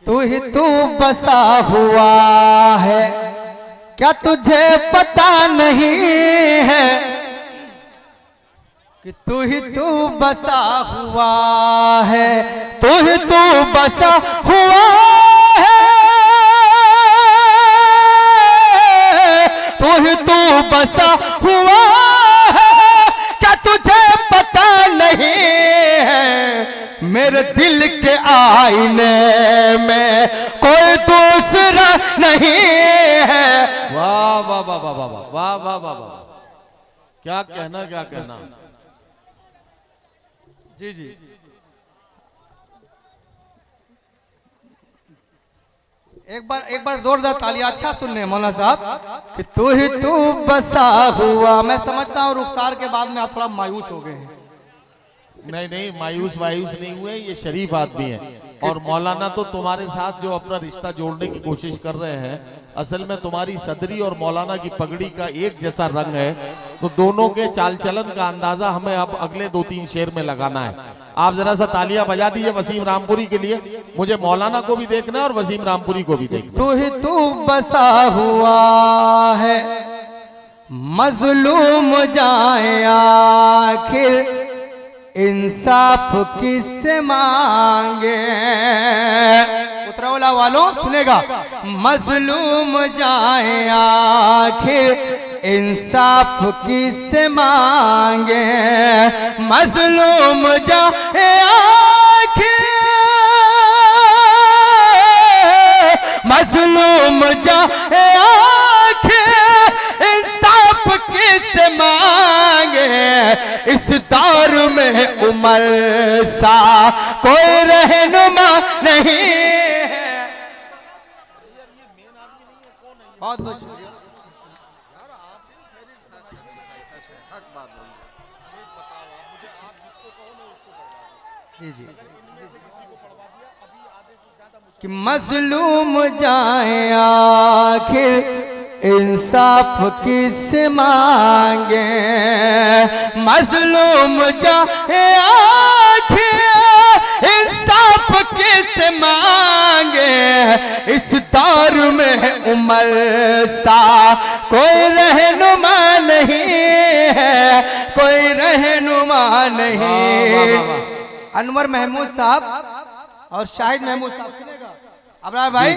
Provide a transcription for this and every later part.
तू ही तू बसा हुआ है, क्या तुझे पता नहीं है कि तू ही तू बसा हुआ है, तू ही तू बसा हुआ है, तू ही तू बसा हुआ है, क्या तुझे पता नहीं है मेरे दिल के आईने में कोई दूसरा नहीं है। वाह वाह वाह वाह वाह वाह वाह वाह वाह, क्या कहना क्या कहना। जी जी एक बार जोरदार तालियां। अच्छा सुन रहे मौलाना साहब कि तू ही तू बसा हुआ। मैं समझता हूँ रुखसार के बाद में आप थोड़ा मायूस हो गए हैं। नहीं नहीं, मायूस वायूस नहीं हुए, ये शरीफ आदमी है। और मौलाना तो तुम्हारे साथ जो अपना रिश्ता जोड़ने की कोशिश कर रहे हैं, असल में तुम्हारी सदरी और मौलाना की पगड़ी का एक जैसा रंग है, तो दोनों के चाल चलन का अंदाजा हमें अब अगले 2-3 शेर में लगाना है। आप जरा सा तालियां बजा दीजिए वसीम रामपुरी के लिए। मुझे मौलाना को भी देखना है और वसीम रामपुरी को भी देखना। तू ही तू बसा हुआ है, मजलूम जाए आखिर इंसाफ किससे मांगे। उतरौला वालों सुनेगा। मजलूम जाए आखिर इंसाफ किससे मांगे, मजलूम जाए आखिर, मजलूम जाए आखिर इंसाफ किससे मांगे। इस दौर में उमर सा कोई रहनुमा नहीं है। बहुत बहुत शुक्रिया। जी जी कि मजलूम जाए आखिर इंसाफ किससे मांगे, मजलूम जाए आखिर इंसाफ किससे मांगे। इस दौर में उमर सा कोई रहनुमा नहीं है, कोई रहनुमा नहीं। अनवर महमूद साहब और शाहिद महमूद साहब सुनेगा अबरार भाई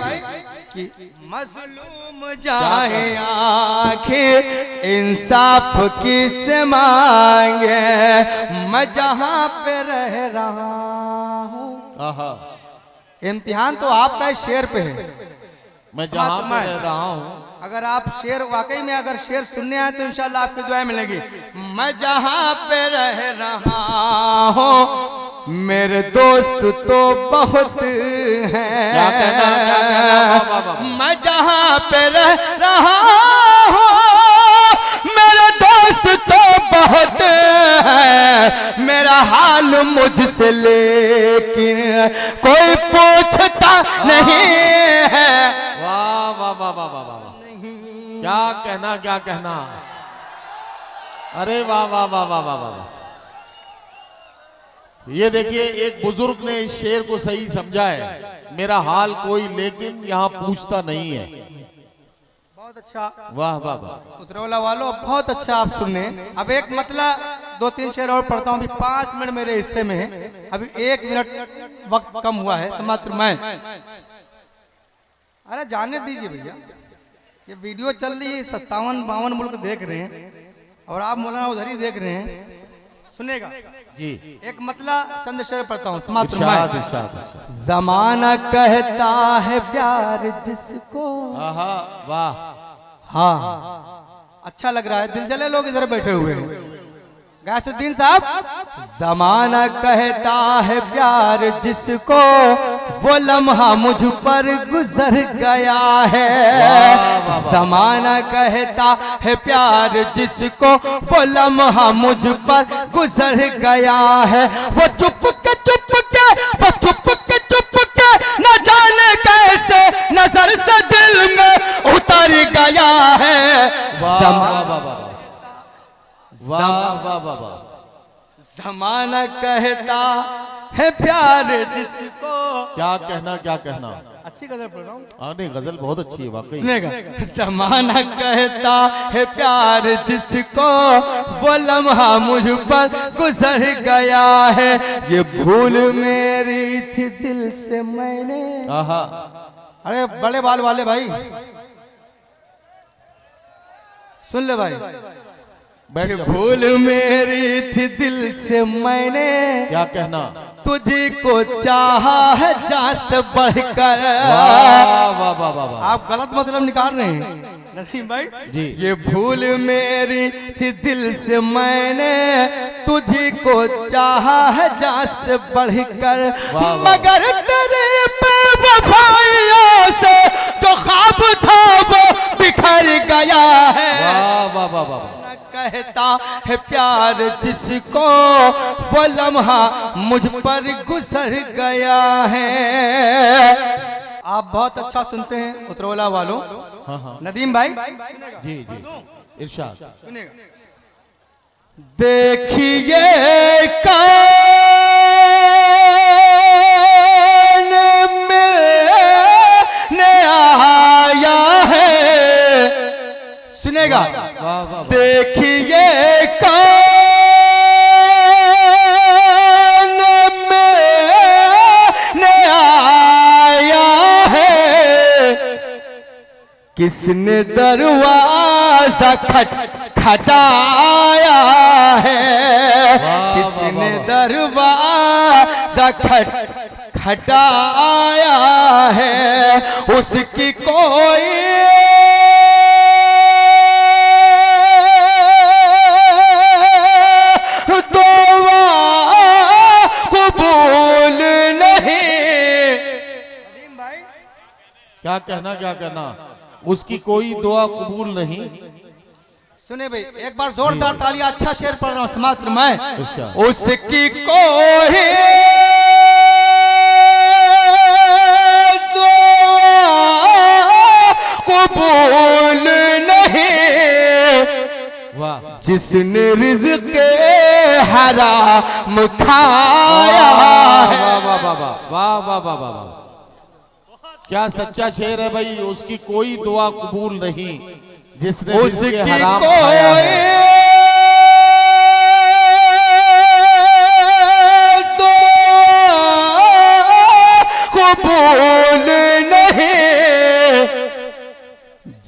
कि मजलूम जाए आखिर इंसाफ किससे मांगे। मैं जहां पे रह रहा हूँ, इम्तिहान तो आपका शेर पे है। मैं जहां पे रह रहा हूँ, अगर आप शेर वाकई में अगर शेर सुनने आए तो इंशाल्लाह आपकी दुआएं मिलेगी। मैं जहां पे रह रहा हूँ मेरे दोस्त तो बहुत हैं, क्या कहना। मैं जहां पे रह रहा हूँ मेरे दोस्त तो बहुत हैं, मेरा हाल मुझसे लेकिन कोई पूछता नहीं है। वाह वाह वाह वाह वाह वाह, क्या कहना क्या कहना। अरे वाह वाह वाह वाह वाह वाह। ये देखिए, एक बुजुर्ग ने इस शेर को सही समझा है। मेरा हाल कोई लेकिन यहाँ पूछता नहीं है। बहुत अच्छा। वाह वाह वाह। उतरौला वालों बहुत अच्छा आप सुनने। अब एक मतलब 2-3 शेर और पढ़ता हूँ। अभी 5 मिनट मेरे हिस्से में है, अभी 1 मिनट वक्त कम हुआ है समात्र मैं। अरे जाने दीजिए भैया, ये वीडियो चल रही है, 57-52 मुल्क देख रहे हैं और आप मौलाना उधर ही देख रहे हैं। सुनेगा जी। एक मतलब चंद शेर पढ़ता हूँ समात्र इरशाद, मैं। इरशाद। जमाना कहता है प्यार जिसको। आहा वाह। हाँ अच्छा लग रहा है, दिल जले लोग इधर बैठे हुए हैं। गैसुद्दीन साहब, जमाना कहता है प्यार जिसको, वो लम्हा मुझ पर गुजर गया है। जमाना कहता है प्यार जिसको, वो लम्हा मुझ पर गुजर गया है। वो चुप के वो चुप के न जाने कैसे नजर से दिल में उतर गया है। वाह वाह वाह वाह वाह वाह वाह। जमाना कहता है प्यार जिसको। क्या कहना क्या कहना। अच्छी गजल पढ़ रहा हूँ। हाँ नहीं गजल बहुत अच्छी है वाकई। सुनेगा। जमाना कहता है प्यार जिसको, वो लम्हा मुझ पर गुजर गया है। ये भूल मेरी थी दिल से मैंने। आहा। अरे बड़े बाल वाले भाई सुन ले भाई। बैठ जा। भूल मेरी थी दिल से मैंने, क्या कहना। तुझे को चाहा है जान से बढ़कर। वाह वाह वाह वाह वाह। आप गलत मतलब निकाल रहे हैं नसीम भाई जी। ये भूल मेरी थी दिल से मैंने, तुझे को चाहा है जान से बढ़कर। वाह वाह। मगर तेरे बेवफाइयों से जो ख्वाब था वो बिखर गया है। वाह वाह वाह वाह। कहता है प्यार जिसको, वो लम्हा मुझ पर गुजर गया है। आप बहुत अच्छा सुनते हैं उतरौला वालों। हाँ हाँ नदीम भाई जी जी इरशाद। सुनेगा। देखिए कान में आया है। सुनेगा। वाह वाह। देखिए कान में आया है, किसने दरवाजा खटखटाया है। किसने दरवाजा खटखटाया है, उसकी कोई क्या कहना क्या कहना। उसकी कोई दुआ कबूल नहीं। सुने भाई एक बार जोरदार तालियां। अच्छा शेर पढ़ रहा हूं समात्र मैं। अच्छा। उसकी कोई दुआ कबूल नहीं, वाह। जिसने रिज़्क़ हराम खाया है। वाह वाह वाह वाह वाह वाह वाह वाह। क्या सच्चा शेर है भाई। उसकी कोई दुआ कबूल नहीं, जिसने उसकी हराम खाया है। दुआ कबूल नहीं,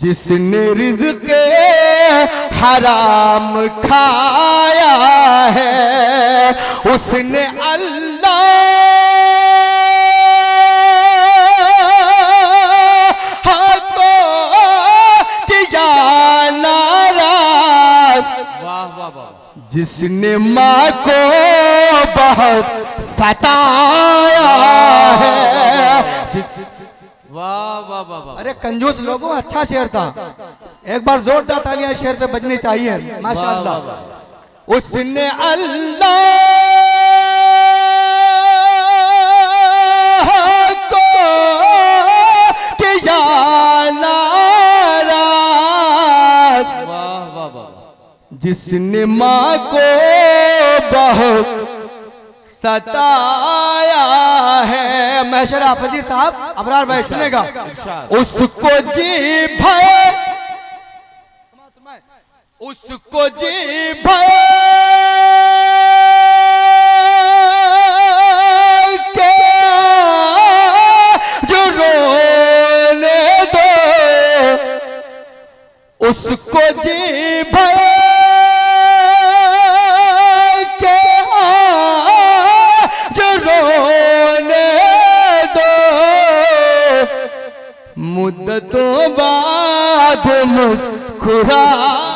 जिसने रिज़्क़ हराम खाया है। उसने अल्लाह जिसने माँ को बहुत सताया है। वाह वाह वाह वाह। अरे कंजूस लोगों अच्छा शेर था। एक बार जोरदार तालियां शेर पे बजनी चाहिए। माशाअल्लाह। उसने अल्लाह को किया नाराज, वाह वाह वाह। जिसने माँ को बहुत सताया है। महशर आफजी साहब अबरार भाई सुनेगा। उसको जी भय, उसको जी भय के जो रोने दो, उसको जी भय मुद्दतों बाद मुस्कुराया